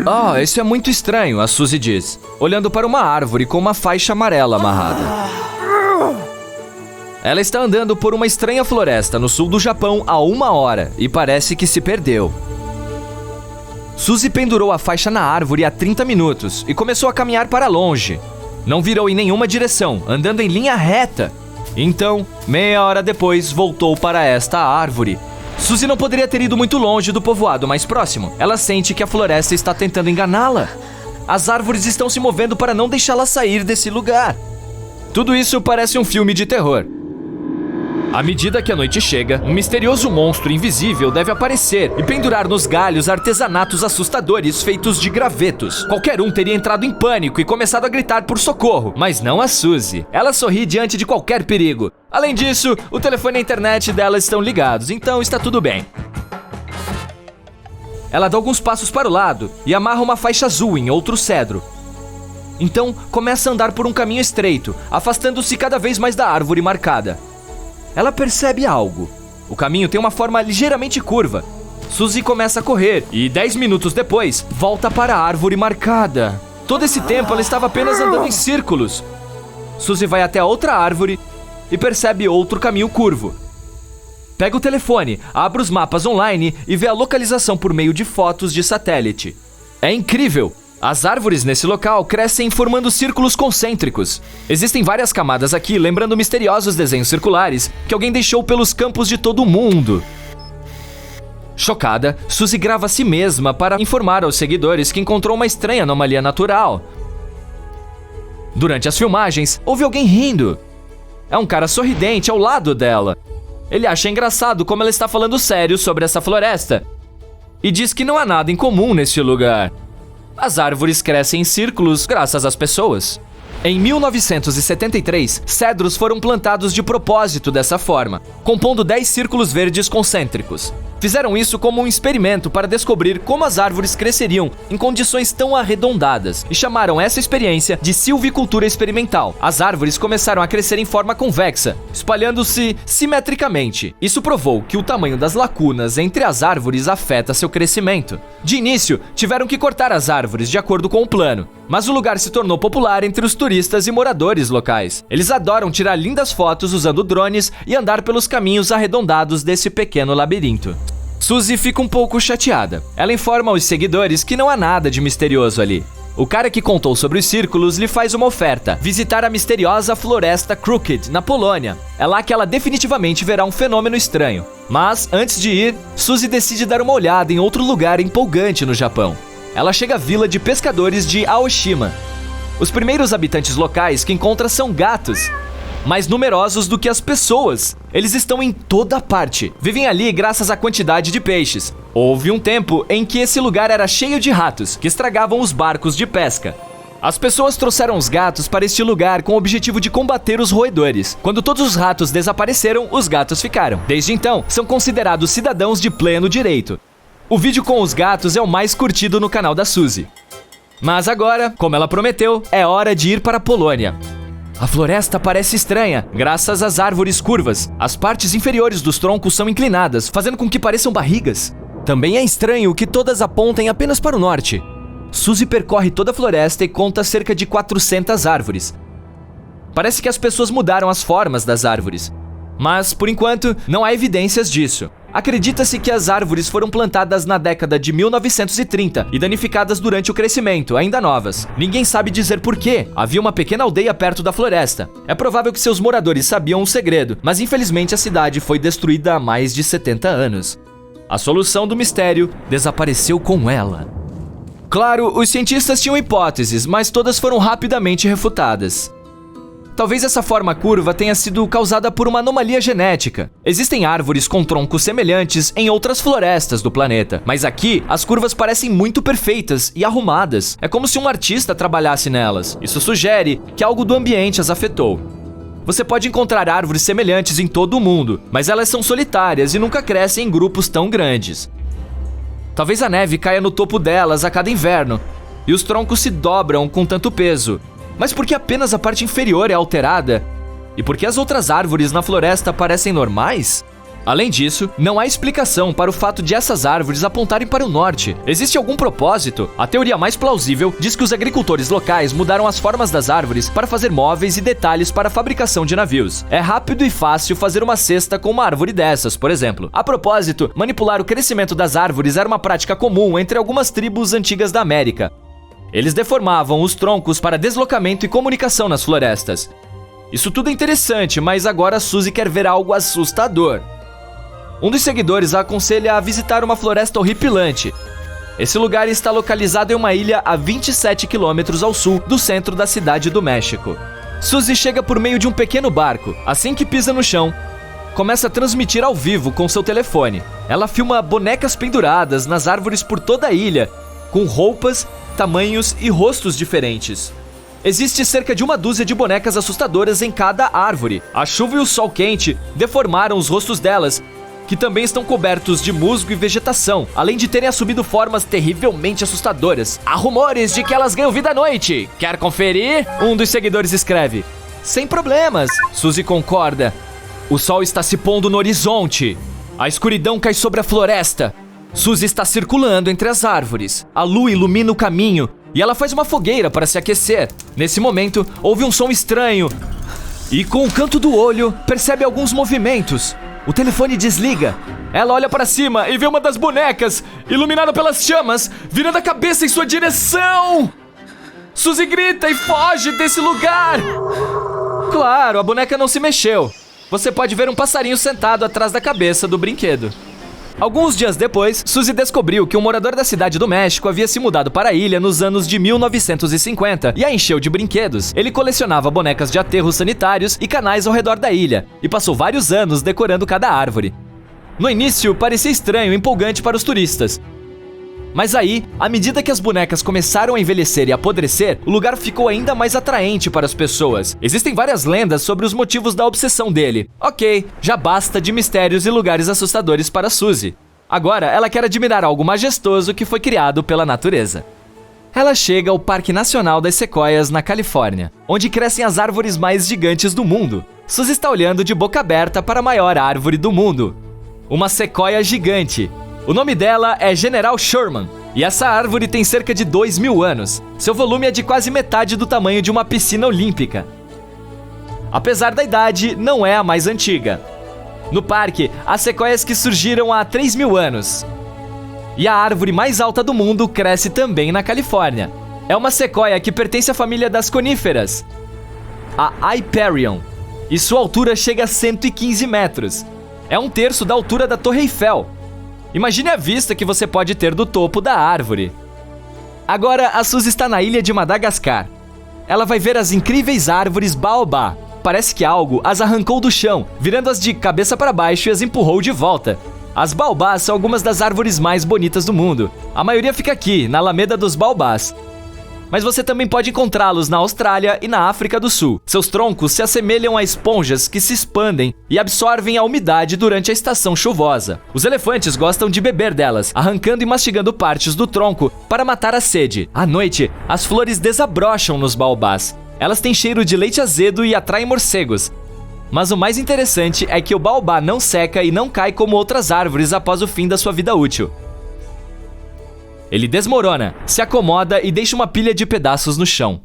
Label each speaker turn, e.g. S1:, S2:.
S1: "Ah, isso é muito estranho", a Suzy diz, olhando para uma árvore com uma faixa amarela amarrada. Ela está andando por uma estranha floresta no sul do Japão há 1 hora e parece que se perdeu. Suzy pendurou a faixa na árvore há 30 minutos e começou a caminhar para longe. Não virou em nenhuma direção, andando em linha reta. Então, meia hora depois, voltou para esta árvore. Suzy não poderia ter ido muito longe do povoado mais próximo. Ela sente que a floresta está tentando enganá-la. As árvores estão se movendo para não deixá-la sair desse lugar. Tudo isso parece um filme de terror. À medida que a noite chega, um misterioso monstro invisível deve aparecer e pendurar nos galhos artesanatos assustadores feitos de gravetos. Qualquer um teria entrado em pânico e começado a gritar por socorro, mas não a Suzy. Ela sorri diante de qualquer perigo. Além disso, o telefone e a internet dela estão ligados, então está tudo bem. Ela dá alguns passos para o lado e amarra uma faixa azul em outro cedro. Então, começa a andar por um caminho estreito, afastando-se cada vez mais da árvore marcada. Ela percebe algo. O caminho tem uma forma ligeiramente curva. Suzy começa a correr e 10 minutos depois, volta para a árvore marcada. Todo esse tempo ela estava apenas andando em círculos. Suzy vai até a outra árvore e percebe outro caminho curvo. Pega o telefone, abre os mapas online e vê a localização por meio de fotos de satélite. É incrível! As árvores nesse local crescem formando círculos concêntricos. Existem várias camadas aqui, lembrando misteriosos desenhos circulares que alguém deixou pelos campos de todo o mundo. Chocada, Suzy grava a si mesma para informar aos seguidores que encontrou uma estranha anomalia natural. Durante as filmagens, houve alguém rindo. É um cara sorridente ao lado dela. Ele acha engraçado como ela está falando sério sobre essa floresta e diz que não há nada em comum neste lugar. As árvores crescem em círculos graças às pessoas. Em 1973, cedros foram plantados de propósito dessa forma, compondo 10 círculos verdes concêntricos. Fizeram isso como um experimento para descobrir como as árvores cresceriam em condições tão arredondadas e chamaram essa experiência de silvicultura experimental. As árvores começaram a crescer em forma convexa, espalhando-se simetricamente. Isso provou que o tamanho das lacunas entre as árvores afeta seu crescimento. De início, tiveram que cortar as árvores de acordo com o plano, mas o lugar se tornou popular entre os turistas e moradores locais. Eles adoram tirar lindas fotos usando drones e andar pelos caminhos arredondados desse pequeno labirinto. Suzy fica um pouco chateada. Ela informa aos seguidores que não há nada de misterioso ali. O cara que contou sobre os círculos lhe faz uma oferta: visitar a misteriosa Floresta Crooked, na Polônia. É lá que ela definitivamente verá um fenômeno estranho. Mas, antes de ir, Suzy decide dar uma olhada em outro lugar empolgante no Japão. Ela chega à vila de pescadores de Aoshima. Os primeiros habitantes locais que encontra são gatos, mais numerosos do que as pessoas. Eles estão em toda parte. Vivem ali graças à quantidade de peixes. Houve um tempo em que esse lugar era cheio de ratos, que estragavam os barcos de pesca. As pessoas trouxeram os gatos para este lugar com o objetivo de combater os roedores. Quando todos os ratos desapareceram, os gatos ficaram. Desde então, são considerados cidadãos de pleno direito. O vídeo com os gatos é o mais curtido no canal da Suzy. Mas agora, como ela prometeu, é hora de ir para a Polônia. A floresta parece estranha, graças às árvores curvas. As partes inferiores dos troncos são inclinadas, fazendo com que pareçam barrigas. Também é estranho que todas apontem apenas para o norte. Suzy percorre toda a floresta e conta cerca de 400 árvores. Parece que as pessoas mudaram as formas das árvores. Mas, por enquanto, não há evidências disso. Acredita-se que as árvores foram plantadas na década de 1930 e danificadas durante o crescimento, ainda novas. Ninguém sabe dizer por quê. Havia uma pequena aldeia perto da floresta. É provável que seus moradores sabiam o segredo, mas infelizmente a cidade foi destruída há mais de 70 anos. A solução do mistério desapareceu com ela. Claro, os cientistas tinham hipóteses, mas todas foram rapidamente refutadas. Talvez essa forma curva tenha sido causada por uma anomalia genética. Existem árvores com troncos semelhantes em outras florestas do planeta, mas aqui as curvas parecem muito perfeitas e arrumadas. É como se um artista trabalhasse nelas. Isso sugere que algo do ambiente as afetou. Você pode encontrar árvores semelhantes em todo o mundo, mas elas são solitárias e nunca crescem em grupos tão grandes. Talvez a neve caia no topo delas a cada inverno, e os troncos se dobram com tanto peso. Mas por que apenas a parte inferior é alterada? E por que as outras árvores na floresta parecem normais? Além disso, não há explicação para o fato de essas árvores apontarem para o norte. Existe algum propósito? A teoria mais plausível diz que os agricultores locais mudaram as formas das árvores para fazer móveis e detalhes para a fabricação de navios. É rápido e fácil fazer uma cesta com uma árvore dessas, por exemplo. A propósito, manipular o crescimento das árvores era uma prática comum entre algumas tribos antigas da América. Eles deformavam os troncos para deslocamento e comunicação nas florestas. Isso tudo é interessante, mas agora Suzy quer ver algo assustador. Um dos seguidores a aconselha a visitar uma floresta horripilante. Esse lugar está localizado em uma ilha a 27 quilômetros ao sul do centro da cidade do México. Suzy chega por meio de um pequeno barco. Assim que pisa no chão, começa a transmitir ao vivo com seu telefone. Ela filma bonecas penduradas nas árvores por toda a ilha, com roupas, tamanhos e rostos diferentes. Existe cerca de uma dúzia de bonecas assustadoras em cada árvore. A chuva e o sol quente deformaram os rostos delas, que também estão cobertos de musgo e vegetação, além de terem assumido formas terrivelmente assustadoras. Há rumores de que elas ganham vida à noite. Quer conferir? Um dos seguidores escreve. Sem problemas, Suzy concorda. O sol está se pondo no horizonte. A escuridão cai sobre a floresta. Suzy está circulando entre as árvores. A lua ilumina o caminho e ela faz uma fogueira para se aquecer. Nesse momento, ouve um som estranho e, com o canto do olho, percebe alguns movimentos. O telefone desliga. Ela olha para cima e vê uma das bonecas, iluminada pelas chamas, virando a cabeça em sua direção. Suzy grita e foge desse lugar. Claro, a boneca não se mexeu. Você pode ver um passarinho sentado atrás da cabeça do brinquedo. Alguns dias depois, Suzy descobriu que um morador da cidade do México havia se mudado para a ilha nos anos de 1950 e a encheu de brinquedos. Ele colecionava bonecas de aterros sanitários e canais ao redor da ilha e passou vários anos decorando cada árvore. No início, parecia estranho e empolgante para os turistas. Mas aí, à medida que as bonecas começaram a envelhecer e apodrecer, o lugar ficou ainda mais atraente para as pessoas. Existem várias lendas sobre os motivos da obsessão dele. Ok, já basta de mistérios e lugares assustadores para Suzy. Agora, ela quer admirar algo majestoso que foi criado pela natureza. Ela chega ao Parque Nacional das Sequoias, na Califórnia, onde crescem as árvores mais gigantes do mundo. Suzy está olhando de boca aberta para a maior árvore do mundo. Uma sequoia gigante. O nome dela é General Sherman, e essa árvore tem cerca de 2.000 anos. Seu volume é de quase metade do tamanho de uma piscina olímpica. Apesar da idade, não é a mais antiga. No parque, há sequoias que surgiram há 3.000 anos. E a árvore mais alta do mundo cresce também na Califórnia. É uma sequoia que pertence à família das coníferas, a Hyperion, e sua altura chega a 115 metros. É um terço da altura da Torre Eiffel. Imagine a vista que você pode ter do topo da árvore. Agora, a Suzy está na ilha de Madagascar. Ela vai ver as incríveis árvores baobá. Parece que algo as arrancou do chão, virando-as de cabeça para baixo e as empurrou de volta. As baobás são algumas das árvores mais bonitas do mundo. A maioria fica aqui, na Alameda dos Baobás. Mas você também pode encontrá-los na Austrália e na África do Sul. Seus troncos se assemelham a esponjas que se expandem e absorvem a umidade durante a estação chuvosa. Os elefantes gostam de beber delas, arrancando e mastigando partes do tronco para matar a sede. À noite, as flores desabrocham nos baobás. Elas têm cheiro de leite azedo e atraem morcegos. Mas o mais interessante é que o baobá não seca e não cai como outras árvores após o fim da sua vida útil. Ele desmorona, se acomoda e deixa uma pilha de pedaços no chão.